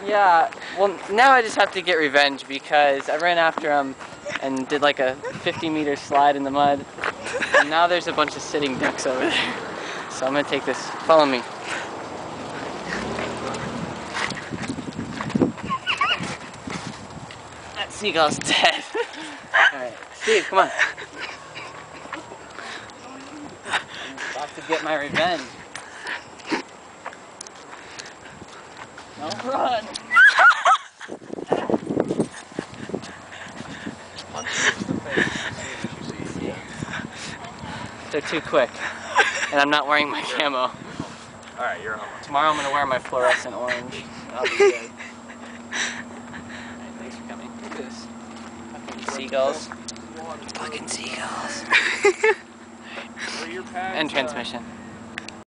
Yeah, well, now I just have to get revenge because I ran after him and did like a 50-meter slide in the mud. And now there's a bunch of sitting ducks over there. So I'm gonna take this. Follow me. That seagull's dead. Alright, Steve, come on. I'm about to get my revenge. Don't run. They're too quick. And I'm not wearing my camo. Alright, you're home. Tomorrow I'm going to wear my fluorescent orange. I'll be good. Alright, thanks for coming. Look at this. Fucking seagulls. Fucking seagulls. And transmission.